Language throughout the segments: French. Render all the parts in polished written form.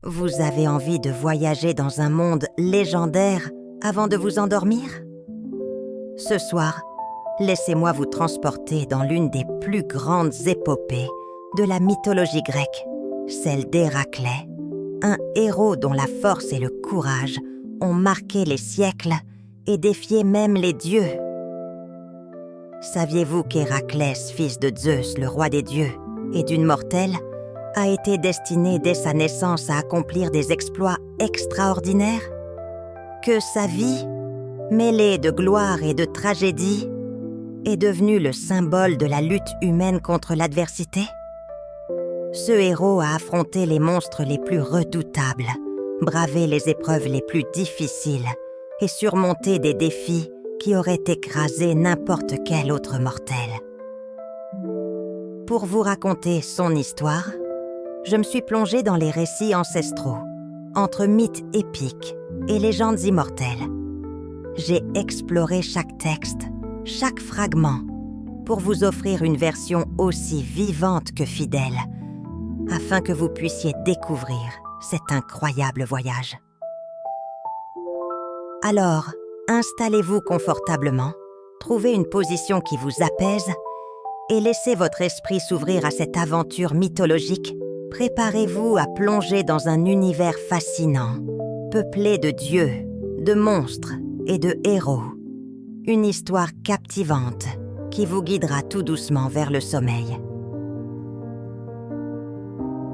Vous avez envie de voyager dans un monde légendaire avant de vous endormir? Ce soir, laissez-moi vous transporter dans l'une des plus grandes épopées de la mythologie grecque, celle d'Héraclès, un héros dont la force et le courage ont marqué les siècles et défié même les dieux. Saviez-vous qu'Héraclès, fils de Zeus, le roi des dieux, et d'une mortelle, a été destiné dès sa naissance à accomplir des exploits extraordinaires? Que sa vie, mêlée de gloire et de tragédie, est devenue le symbole de la lutte humaine contre l'adversité? Ce héros a affronté les monstres les plus redoutables, bravé les épreuves les plus difficiles et surmonté des défis qui auraient écrasé n'importe quel autre mortel. Pour vous raconter son histoire, je me suis plongée dans les récits ancestraux, entre mythes épiques et légendes immortelles. J'ai exploré chaque texte, chaque fragment, pour vous offrir une version aussi vivante que fidèle, afin que vous puissiez découvrir cet incroyable voyage. Alors, installez-vous confortablement, trouvez une position qui vous apaise et laissez votre esprit s'ouvrir à cette aventure mythologique. Préparez-vous à plonger dans un univers fascinant, peuplé de dieux, de monstres et de héros. Une histoire captivante qui vous guidera tout doucement vers le sommeil.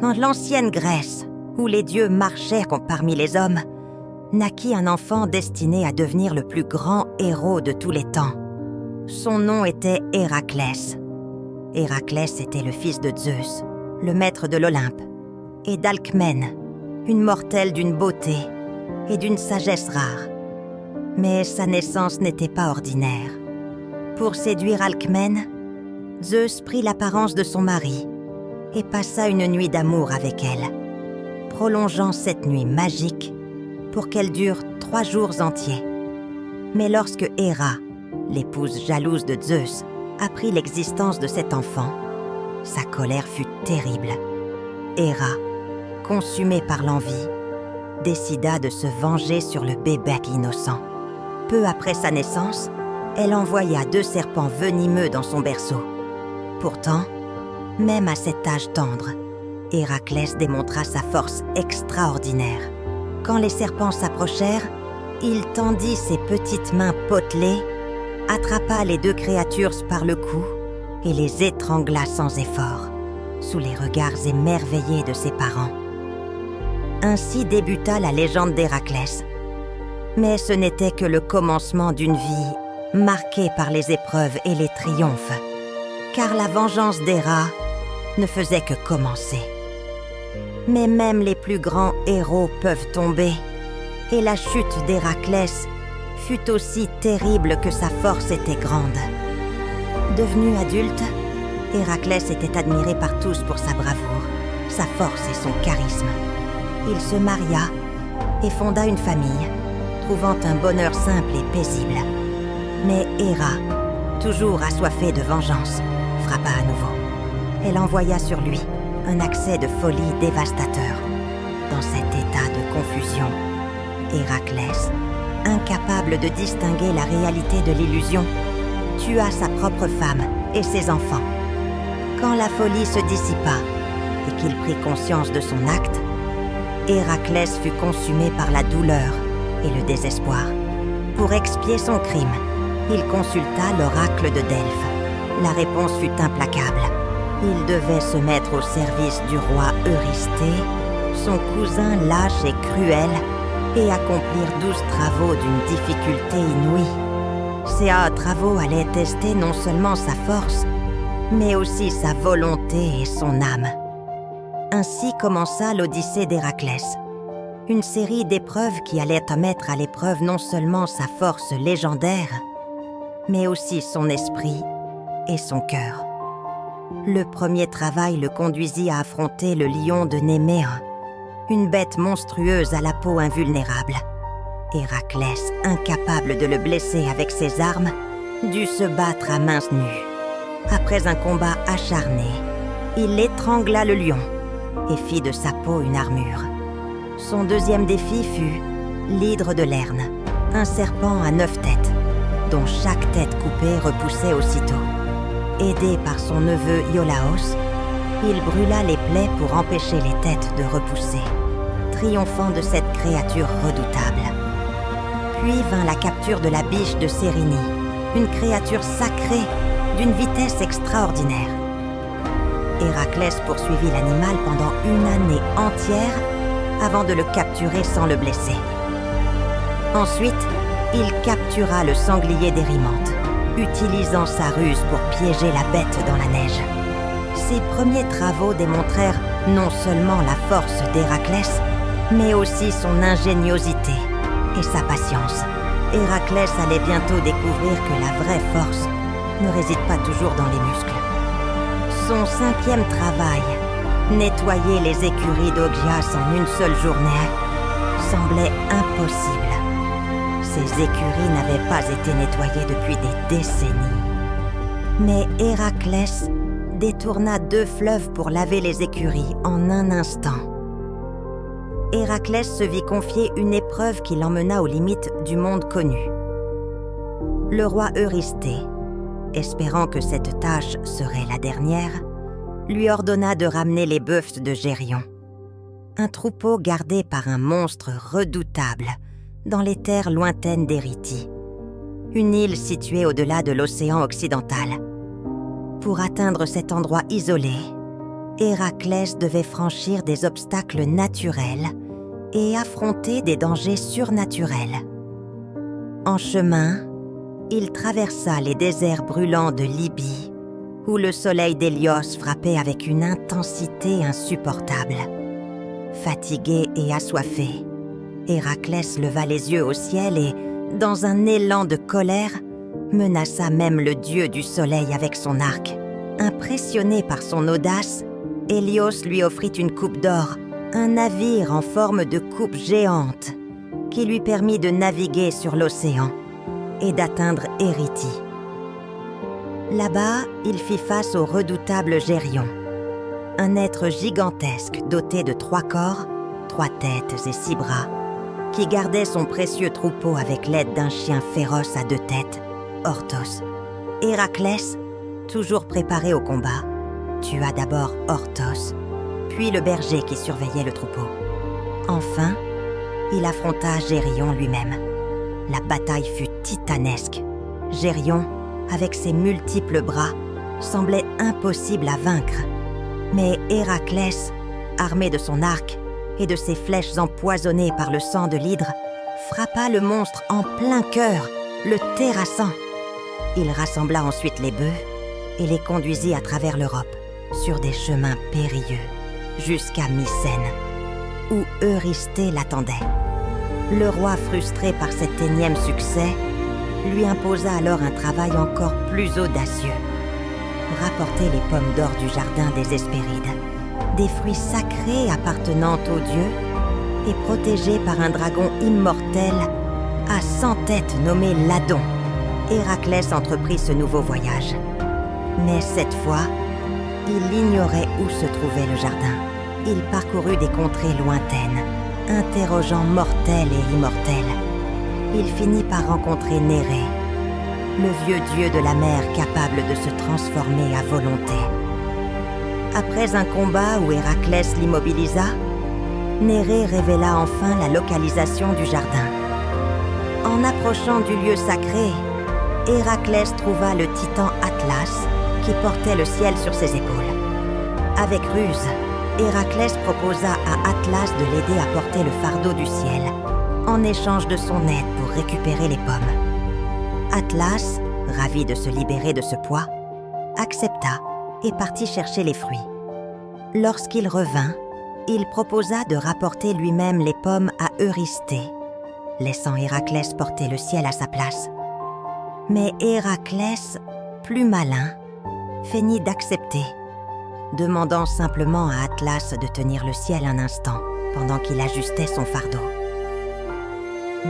Dans l'ancienne Grèce, où les dieux marchaient parmi les hommes, naquit un enfant destiné à devenir le plus grand héros de tous les temps. Son nom était Héraclès. Héraclès était le fils de Zeus, le maître de l'Olympe, et d'Alcmène, une mortelle d'une beauté et d'une sagesse rare. Mais sa naissance n'était pas ordinaire. Pour séduire Alcmène, Zeus prit l'apparence de son mari et passa une nuit d'amour avec elle, prolongeant cette nuit magique pour qu'elle dure 3 jours entiers. Mais lorsque Héra, l'épouse jalouse de Zeus, apprit l'existence de cet enfant, sa colère fut terrible. Héra, consumée par l'envie, décida de se venger sur le bébé innocent. Peu après sa naissance, elle envoya 2 serpents venimeux dans son berceau. Pourtant, même à cet âge tendre, Héraclès démontra sa force extraordinaire. Quand les serpents s'approchèrent, il tendit ses petites mains potelées, attrapa les 2 créatures par le cou et les étrangla sans effort, sous les regards émerveillés de ses parents. Ainsi débuta la légende d'Héraclès. Mais ce n'était que le commencement d'une vie marquée par les épreuves et les triomphes, car la vengeance d'Héra ne faisait que commencer. Mais même les plus grands héros peuvent tomber, et la chute d'Héraclès fut aussi terrible que sa force était grande. Devenu adulte, Héraclès était admiré par tous pour sa bravoure, sa force et son charisme. Il se maria et fonda une famille, trouvant un bonheur simple et paisible. Mais Héra, toujours assoiffée de vengeance, frappa à nouveau. Elle envoya sur lui un accès de folie dévastateur. Dans cet état de confusion, Héraclès, incapable de distinguer la réalité de l'illusion, tua sa propre femme et ses enfants. Quand la folie se dissipa et qu'il prit conscience de son acte, Héraclès fut consumé par la douleur et le désespoir. Pour expier son crime, il consulta l'oracle de Delphes. La réponse fut implacable. Il devait se mettre au service du roi Eurysthée, son cousin lâche et cruel, et accomplir 12 travaux d'une difficulté inouïe. Ces travaux allaient tester non seulement sa force, mais aussi sa volonté et son âme. Ainsi commença l'Odyssée d'Héraclès, une série d'épreuves qui allaient mettre à l'épreuve non seulement sa force légendaire, mais aussi son esprit et son cœur. Le premier travail le conduisit à affronter le lion de Néméen, une bête monstrueuse à la peau invulnérable. Héraclès, incapable de le blesser avec ses armes, dut se battre à mains nues. Après un combat acharné, il étrangla le lion et fit de sa peau une armure. Son deuxième défi fut l'hydre de Lerne, un serpent à 9 têtes, dont chaque tête coupée repoussait aussitôt. Aidé par son neveu Iolaos, il brûla les plaies pour empêcher les têtes de repousser, triomphant de cette créature redoutable. Puis vint la capture de la biche de Cérynie, une créature sacrée d'une vitesse extraordinaire. Héraclès poursuivit l'animal pendant une année entière avant de le capturer sans le blesser. Ensuite, il captura le sanglier d'Érymanthe, utilisant sa ruse pour piéger la bête dans la neige. Ses premiers travaux démontrèrent non seulement la force d'Héraclès, mais aussi son ingéniosité et sa patience. Héraclès allait bientôt découvrir que la vraie force ne réside pas toujours dans les muscles. Son 5e travail, nettoyer les écuries d'Augias en une seule journée, semblait impossible. Ces écuries n'avaient pas été nettoyées depuis des décennies. Mais Héraclès détourna 2 fleuves pour laver les écuries en un instant. Héraclès se vit confier une épreuve qui l'emmena aux limites du monde connu. Le roi Eurysthée, espérant que cette tâche serait la dernière, lui ordonna de ramener les bœufs de Gérion, un troupeau gardé par un monstre redoutable dans les terres lointaines d'Érythie, une île située au-delà de l'océan occidental. Pour atteindre cet endroit isolé, Héraclès devait franchir des obstacles naturels et affronter des dangers surnaturels. En chemin, il traversa les déserts brûlants de Libye, où le soleil d'Hélios frappait avec une intensité insupportable. Fatigué et assoiffé, Héraclès leva les yeux au ciel et, dans un élan de colère, menaça même le dieu du soleil avec son arc. Impressionné par son audace, Hélios lui offrit une coupe d'or, un navire en forme de coupe géante, qui lui permit de naviguer sur l'océan et d'atteindre Érythie. Là-bas, il fit face au redoutable Gérion, un être gigantesque doté de 3 corps, 3 têtes et 6 bras, qui gardait son précieux troupeau avec l'aide d'un chien féroce à 2 têtes, Orthos. Héraclès, toujours préparé au combat, tua d'abord Orthos, puis le berger qui surveillait le troupeau. Enfin, il affronta Gérion lui-même. La bataille fut titanesque. Gérion, avec ses multiples bras, semblait impossible à vaincre. Mais Héraclès, armé de son arc et de ses flèches empoisonnées par le sang de l'hydre, frappa le monstre en plein cœur, le terrassant. Il rassembla ensuite les bœufs et les conduisit à travers l'Europe, sur des chemins périlleux, jusqu'à Mycène, où Eurysthée l'attendait. Le roi, frustré par cet énième succès, lui imposa alors un travail encore plus audacieux. Rapporter les pommes d'or du jardin des Hespérides, des fruits sacrés appartenant aux dieux et protégés par un dragon immortel à 100 têtes nommé Ladon. Héraclès entreprit ce nouveau voyage. Mais cette fois, il ignorait où se trouvait le jardin. Il parcourut des contrées lointaines, interrogeant mortels et immortels. Il finit par rencontrer Nérée, le vieux dieu de la mer capable de se transformer à volonté. Après un combat où Héraclès l'immobilisa, Nérée révéla enfin la localisation du jardin. En approchant du lieu sacré, Héraclès trouva le titan Atlas qui portait le ciel sur ses épaules. Avec ruse, Héraclès proposa à Atlas de l'aider à porter le fardeau du ciel, en échange de son aide pour récupérer les pommes. Atlas, ravi de se libérer de ce poids, accepta et partit chercher les fruits. Lorsqu'il revint, il proposa de rapporter lui-même les pommes à Eurysthée, laissant Héraclès porter le ciel à sa place. Mais Héraclès, plus malin, feignit d'accepter, demandant simplement à Atlas de tenir le ciel un instant pendant qu'il ajustait son fardeau.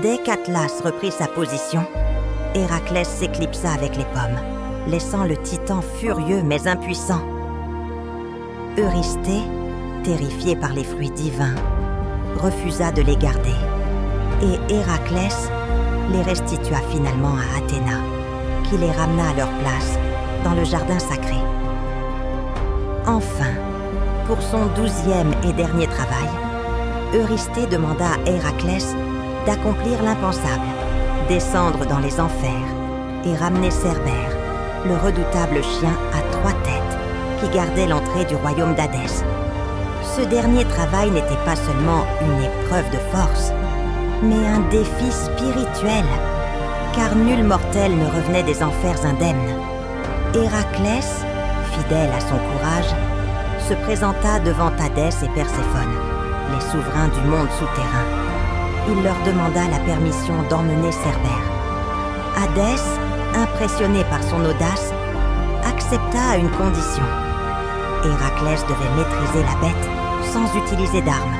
Dès qu'Atlas reprit sa position, Héraclès s'éclipsa avec les pommes, laissant le titan furieux mais impuissant. Eurysthée, terrifié par les fruits divins, refusa de les garder, et Héraclès les restitua finalement à Athéna, qui les ramena à leur place dans le jardin sacré. Enfin, pour son 12e et dernier travail, Eurysthée demanda à Héraclès d'accomplir l'impensable, descendre dans les enfers et ramener Cerbère, le redoutable chien à 3 têtes qui gardait l'entrée du royaume d'Hadès. Ce dernier travail n'était pas seulement une épreuve de force, mais un défi spirituel, car nul mortel ne revenait des enfers indemnes. Héraclès, fidèle à son courage, se présenta devant Hadès et Perséphone, les souverains du monde souterrain. Il leur demanda la permission d'emmener Cerbère. Hadès, impressionné par son audace, accepta à une condition. Héraclès devait maîtriser la bête sans utiliser d'armes,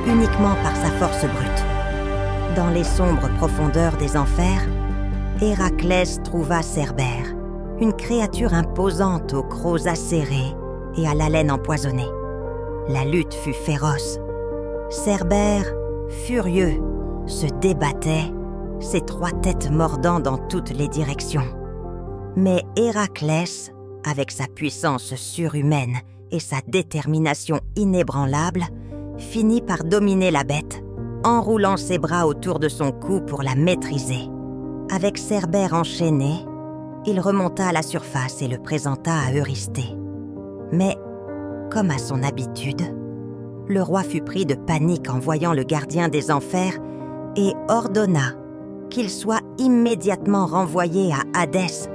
uniquement par sa force brute. Dans les sombres profondeurs des enfers, Héraclès trouva Cerbère, une créature imposante aux crocs acérés et à l'haleine empoisonnée. La lutte fut féroce. Cerbère, furieux, se débattait, ses 3 têtes mordant dans toutes les directions. Mais Héraclès, avec sa puissance surhumaine et sa détermination inébranlable, finit par dominer la bête, enroulant ses bras autour de son cou pour la maîtriser. Avec Cerbère enchaîné, il remonta à la surface et le présenta à Eurysthée. Mais, comme à son habitude, le roi fut pris de panique en voyant le gardien des enfers et ordonna qu'il soit immédiatement renvoyé à Hadès.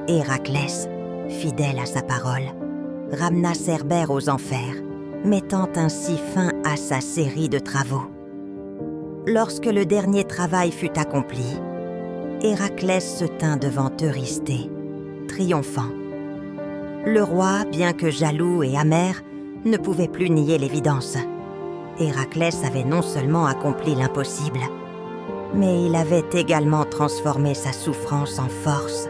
Héraclès, fidèle à sa parole, ramena Cerbère aux enfers, mettant ainsi fin à sa série de travaux. Lorsque le dernier travail fut accompli, Héraclès se tint devant Eurysthée, triomphant. Le roi, bien que jaloux et amer, ne pouvait plus nier l'évidence. Héraclès avait non seulement accompli l'impossible, mais il avait également transformé sa souffrance en force,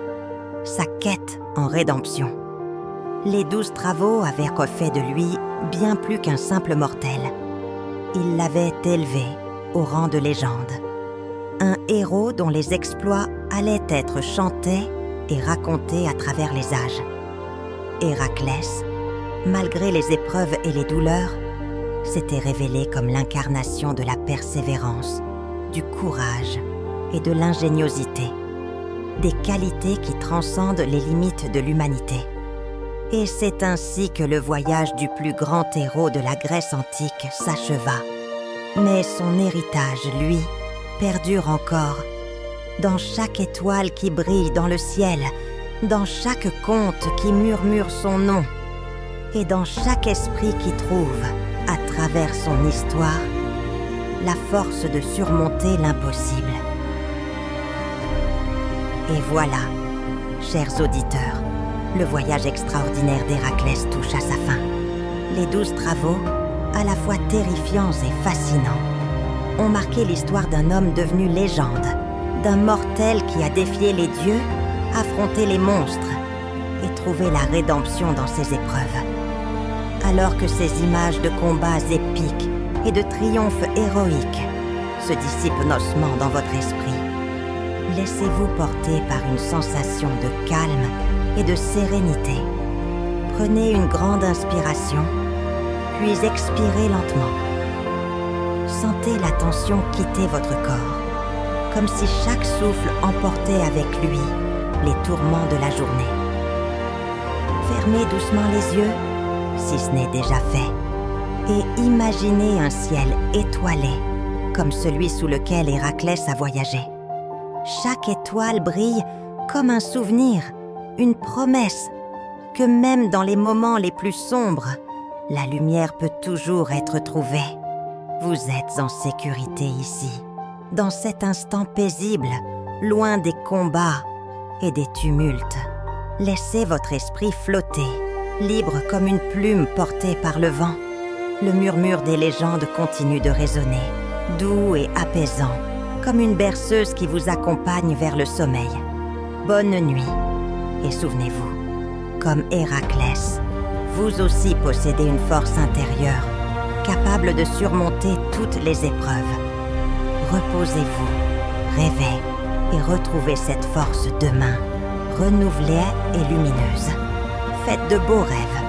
sa quête en rédemption. Les 12 travaux avaient refait de lui bien plus qu'un simple mortel. Ils l'avaient élevé au rang de légende. Un héros dont les exploits allaient être chantés et racontés à travers les âges. Héraclès, malgré les épreuves et les douleurs, s'était révélé comme l'incarnation de la persévérance, du courage et de l'ingéniosité, des qualités qui transcendent les limites de l'humanité. Et c'est ainsi que le voyage du plus grand héros de la Grèce antique s'acheva. Mais son héritage, lui, perdure encore. Dans chaque étoile qui brille dans le ciel, dans chaque conte qui murmure son nom, et dans chaque esprit qui trouve, à travers son histoire, la force de surmonter l'impossible. Et voilà, chers auditeurs, le voyage extraordinaire d'Héraclès touche à sa fin. Les 12 travaux, à la fois terrifiants et fascinants, ont marqué l'histoire d'un homme devenu légende, d'un mortel qui a défié les dieux, affronté les monstres et trouvé la rédemption dans ses épreuves. Alors que ces images de combats épiques et de triomphes héroïques se dissipent nocement dans votre esprit, laissez-vous porter par une sensation de calme et de sérénité. Prenez une grande inspiration, puis expirez lentement. Sentez la tension quitter votre corps, comme si chaque souffle emportait avec lui les tourments de la journée. Fermez doucement les yeux, si ce n'est déjà fait, et imaginez un ciel étoilé, comme celui sous lequel Héraclès a voyagé. Chaque étoile brille comme un souvenir, une promesse, que même dans les moments les plus sombres, la lumière peut toujours être trouvée. Vous êtes en sécurité ici, dans cet instant paisible, loin des combats et des tumultes. Laissez votre esprit flotter, libre comme une plume portée par le vent. Le murmure des légendes continue de résonner, doux et apaisant, comme une berceuse qui vous accompagne vers le sommeil. Bonne nuit, et souvenez-vous, comme Héraclès, vous aussi possédez une force intérieure, capable de surmonter toutes les épreuves. Reposez-vous, rêvez et retrouvez cette force demain, renouvelée et lumineuse. Faites de beaux rêves.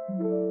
Thank you.